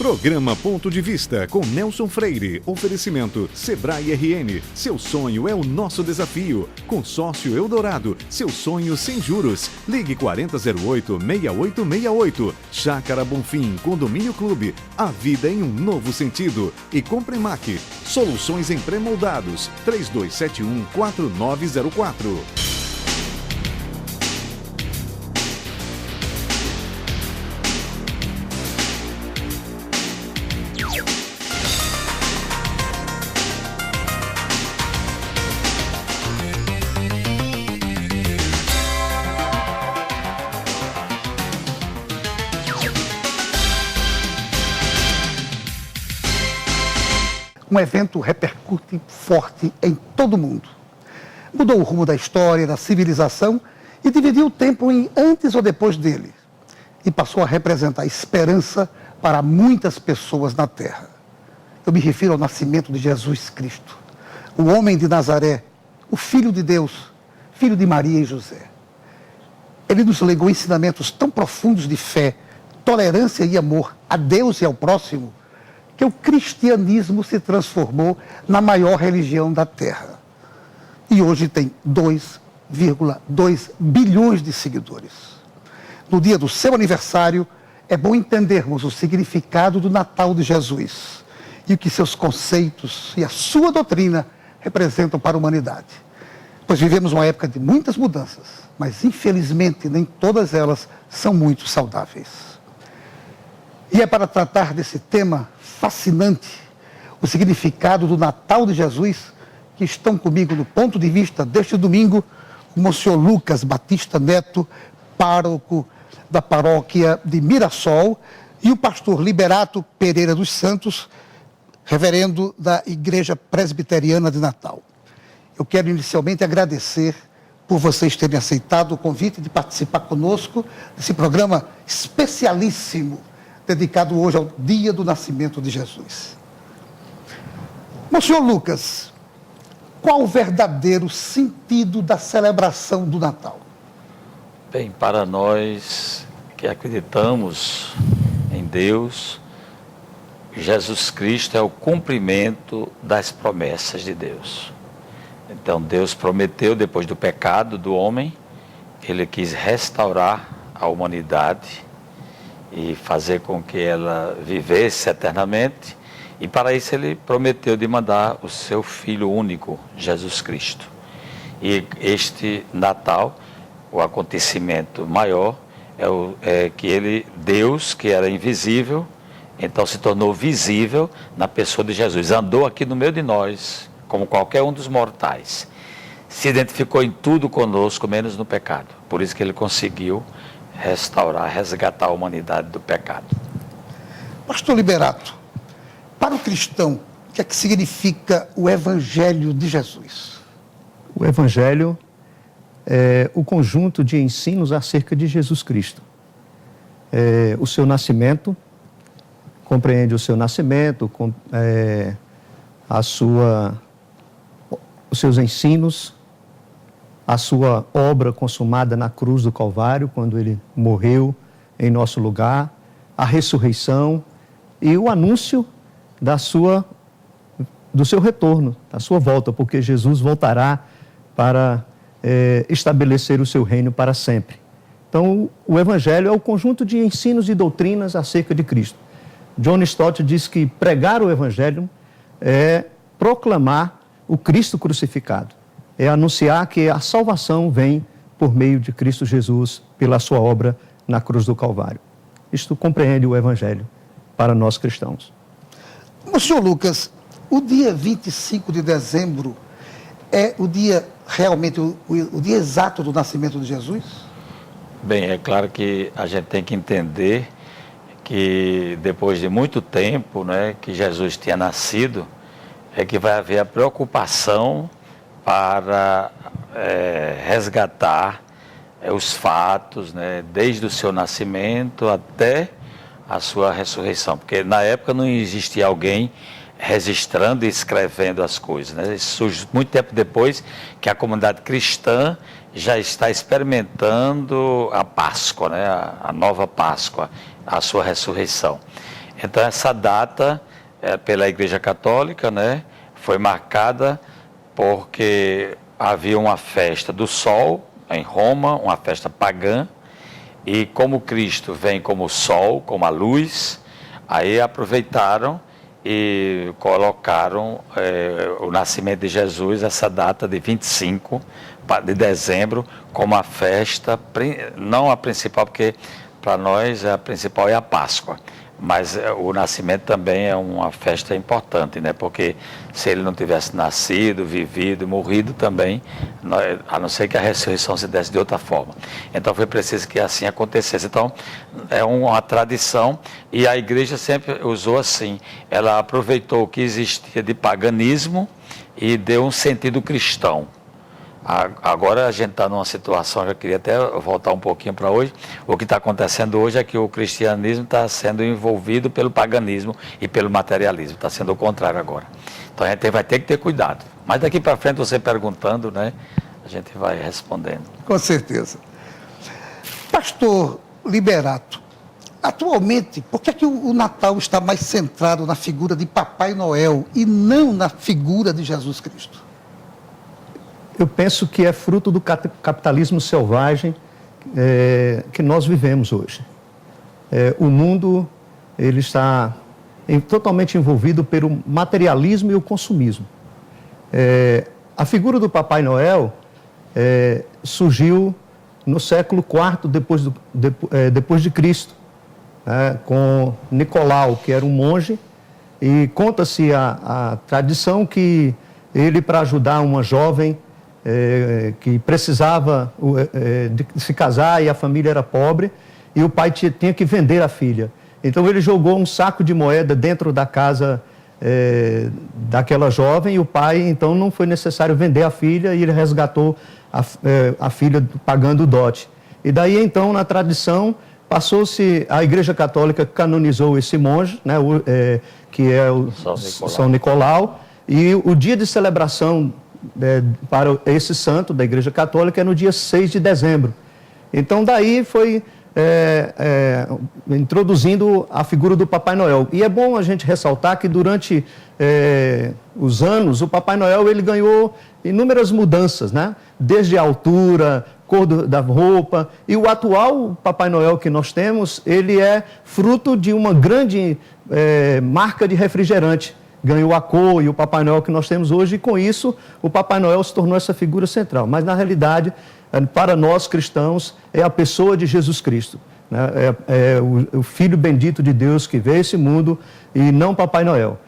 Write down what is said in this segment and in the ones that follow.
Programa Ponto de Vista com Nelson Freire. Oferecimento Sebrae RN. Seu sonho é o nosso desafio. Consórcio Eldorado. Seu sonho sem juros. Ligue 4008-6868. Chácara Bonfim. Condomínio Clube. A vida em um novo sentido. E Compremac. Soluções em pré-moldados. 3271-4904. Um evento repercute forte em todo o mundo. Mudou o rumo da história, da civilização e dividiu o tempo em antes ou depois dele. E passou a representar esperança para muitas pessoas na Terra. Eu me refiro ao nascimento de Jesus Cristo, o homem de Nazaré, o Filho de Deus, filho de Maria e José. Ele nos legou ensinamentos tão profundos de fé, tolerância e amor a Deus e ao próximo, que o cristianismo se transformou na maior religião da Terra. E hoje tem 2,2 bilhões de seguidores. No dia do seu aniversário, é bom entendermos o significado do Natal de Jesus e o que seus conceitos e a sua doutrina representam para a humanidade. Pois vivemos uma época de muitas mudanças, mas infelizmente nem todas elas são muito saudáveis. E é para tratar desse tema fascinante, o significado do Natal de Jesus, que estão comigo no Ponto de Vista deste domingo, o Monsenhor Lucas Batista Neto, pároco da paróquia de Mirassol, e o pastor Liberato Pereira dos Santos, reverendo da Igreja Presbiteriana de Natal. Eu quero inicialmente agradecer por vocês terem aceitado o convite de participar conosco desse programa especialíssimo, dedicado hoje ao dia do nascimento de Jesus. Monsenhor Lucas, qual o verdadeiro sentido da celebração do Natal? Bem, para nós que acreditamos em Deus, Jesus Cristo é o cumprimento das promessas de Deus. Então Deus prometeu, depois do pecado do homem, Ele quis restaurar a humanidade e fazer com que ela vivesse eternamente, e para isso Ele prometeu de mandar o seu Filho único, Jesus Cristo. E este Natal, o acontecimento maior, é que Ele, Deus, que era invisível, então se tornou visível na pessoa de Jesus, andou aqui no meio de nós, como qualquer um dos mortais, se identificou em tudo conosco, menos no pecado. Por isso que Ele conseguiu restaurar, resgatar a humanidade do pecado. Pastor Liberato, para o cristão, o que é que significa o Evangelho de Jesus? O Evangelho é o conjunto de ensinos acerca de Jesus Cristo. O seu nascimento, compreende o seu nascimento, os seus ensinos, a sua obra consumada na cruz do Calvário, quando Ele morreu em nosso lugar, a ressurreição e o anúncio do seu retorno, da sua volta, porque Jesus voltará para estabelecer o seu reino para sempre. Então, o Evangelho é o conjunto de ensinos e doutrinas acerca de Cristo. John Stott diz que pregar o Evangelho é proclamar o Cristo crucificado. É anunciar que a salvação vem por meio de Cristo Jesus, pela sua obra na cruz do Calvário. Isto compreende o Evangelho para nós cristãos. Monsenhor Lucas, o dia 25 de dezembro é o dia, realmente, o dia exato do nascimento de Jesus? Bem, é claro que a gente tem que entender que depois de muito tempo, né, que Jesus tinha nascido, é que vai haver a preocupação para resgatar os fatos, né, desde o seu nascimento até a sua ressurreição, porque na época não existia alguém registrando e escrevendo as coisas, né? Isso surge muito tempo depois que a comunidade cristã já está experimentando a Páscoa, né? A nova Páscoa, a sua ressurreição. Então essa data, pela Igreja Católica, né, foi marcada porque havia uma festa do Sol em Roma, uma festa pagã, e como Cristo vem como o Sol, como a luz, aí aproveitaram e colocaram o nascimento de Jesus, essa data de 25 de dezembro, como a festa, não a principal, porque para nós a principal é a Páscoa, mas o nascimento também é uma festa importante, né? Porque se ele não tivesse nascido, vivido, morrido também, a não ser que a ressurreição se desse de outra forma. Então foi preciso que assim acontecesse. Então é uma tradição e a igreja sempre usou assim. Ela aproveitou o que existia de paganismo e deu um sentido cristão. Agora a gente está numa situação, eu queria até voltar um pouquinho para hoje. O que está acontecendo hoje é que o cristianismo está sendo envolvido pelo paganismo e pelo materialismo. Está sendo o contrário agora. Então a gente vai ter que ter cuidado. Mas daqui para frente, você perguntando, né, a gente vai respondendo. Com certeza. Pastor Liberato, atualmente, por que o Natal está mais centrado na figura de Papai Noel e não na figura de Jesus Cristo? Eu penso que é fruto do capitalismo selvagem que nós vivemos hoje. O mundo ele está totalmente envolvido pelo materialismo e o consumismo. A figura do Papai Noel surgiu no século IV depois de Cristo, com Nicolau, que era um monge, e conta-se a tradição que ele, para ajudar uma jovem que precisava de se casar e a família era pobre e o pai tinha que vender a filha. Então ele jogou um saco de moeda dentro da casa daquela jovem e o pai, então não foi necessário vender a filha e ele resgatou a filha pagando o dote. E daí então na tradição passou-se, a Igreja Católica canonizou esse monge, né, que é o São Nicolau, e o dia de celebração para esse santo da Igreja Católica é no dia 6 de dezembro. Então daí foi introduzindo a figura do Papai Noel. E é bom a gente ressaltar que durante os anos o Papai Noel ele ganhou inúmeras mudanças, né? Desde a altura, cor da roupa, e o atual Papai Noel que nós temos, ele é fruto de uma grande marca de refrigerante. Ganhou a cor e o Papai Noel que nós temos hoje, e com isso o Papai Noel se tornou essa figura central. Mas na realidade, para nós cristãos, é a pessoa de Jesus Cristo, né? O Filho bendito de Deus que veio a esse mundo e não Papai Noel.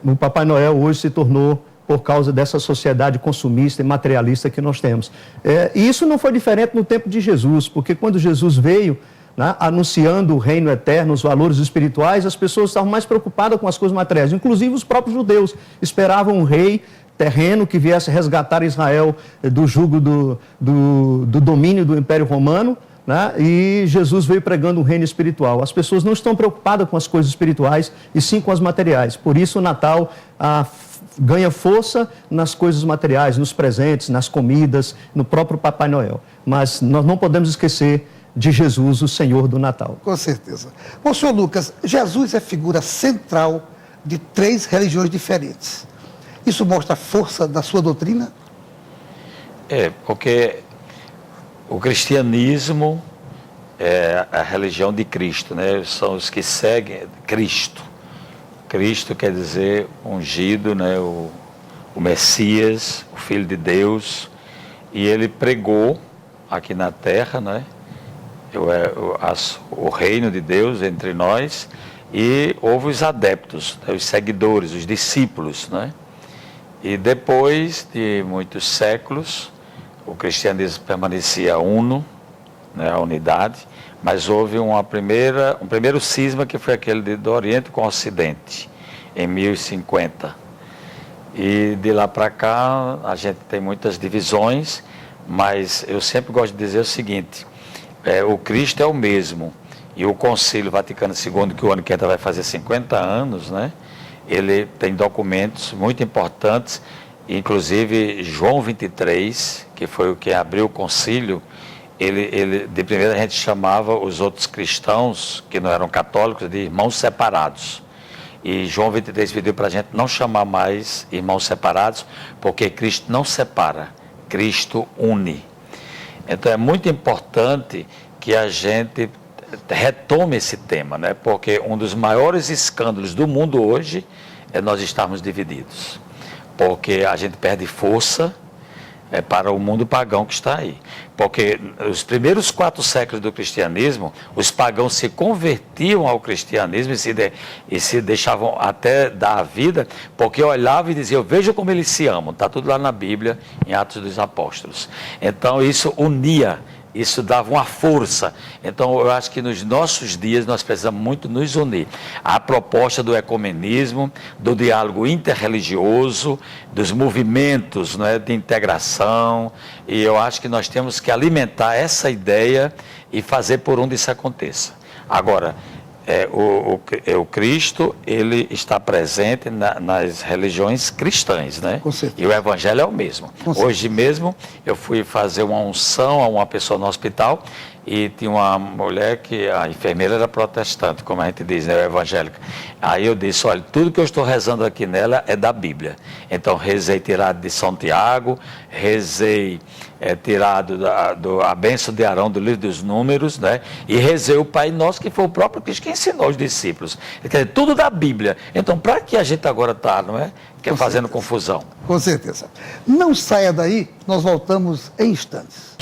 O Papai Noel hoje se tornou por causa dessa sociedade consumista e materialista que nós temos. E isso não foi diferente no tempo de Jesus, porque quando Jesus veio, né, anunciando o reino eterno, os valores espirituais, as pessoas estavam mais preocupadas com as coisas materiais. Inclusive os próprios judeus esperavam um rei terreno que viesse resgatar Israel do jugo do domínio do Império Romano, né, e Jesus veio pregando um reino espiritual. As pessoas não estão preocupadas com as coisas espirituais e sim com as materiais. Por isso o Natal ganha força nas coisas materiais, nos presentes, nas comidas, no próprio Papai Noel. Mas nós não podemos esquecer de Jesus, o Senhor do Natal. Com certeza. Bom, senhor Lucas, Jesus é figura central de 3 religiões diferentes. Isso mostra a força da sua doutrina? Porque o cristianismo é a religião de Cristo, né? São os que seguem Cristo. Cristo quer dizer ungido, né? O Messias, o Filho de Deus, e ele pregou aqui na terra, né? O reino de Deus entre nós, e houve os adeptos, né, os seguidores, os discípulos, né? E depois de muitos séculos, o cristianismo permanecia uno, né, a unidade, mas houve um primeiro cisma que foi aquele do Oriente com o Ocidente, em 1050. E de lá para cá a gente tem muitas divisões, mas eu sempre gosto de dizer o seguinte: o Cristo é o mesmo, e o Concílio Vaticano II, que o ano que entra vai fazer 50 anos, né? Ele tem documentos muito importantes, inclusive João 23, que foi o que abriu o concílio, de primeira a gente chamava os outros cristãos, que não eram católicos, de irmãos separados. E João 23 pediu para a gente não chamar mais irmãos separados, porque Cristo não separa, Cristo une. Então é muito importante que a gente retome esse tema, né? Porque um dos maiores escândalos do mundo hoje é nós estarmos divididos. Porque a gente perde força para o mundo pagão que está aí. Porque os primeiros 4 séculos do cristianismo, os pagãos se convertiam ao cristianismo e se deixavam até dar a vida, porque olhavam e diziam, veja como eles se amam. Está tudo lá na Bíblia, em Atos dos Apóstolos. Então isso unia, isso dava uma força. Então eu acho que nos nossos dias nós precisamos muito nos unir. A proposta do ecumenismo, do diálogo interreligioso, dos movimentos, não é, de integração, e eu acho que nós temos que alimentar essa ideia e fazer por onde isso aconteça. Agora, o Cristo, ele está presente nas religiões cristãs, né? Com certeza. E o Evangelho é o mesmo. Hoje mesmo eu fui fazer uma unção a uma pessoa no hospital e tinha uma mulher que a enfermeira era protestante, como a gente diz, né, evangélica. Aí eu disse, olha, tudo que eu estou rezando aqui nela é da Bíblia. Então rezei tirado de São Tiago, rezei tirado a bênção de Arão do livro dos Números, né? E rezei o Pai Nosso, que foi o próprio Cristo que ensinou os discípulos. Quer dizer, tudo da Bíblia. Então, para que a gente agora está, não é? Fazendo confusão. Com certeza. Não saia daí, nós voltamos em instantes.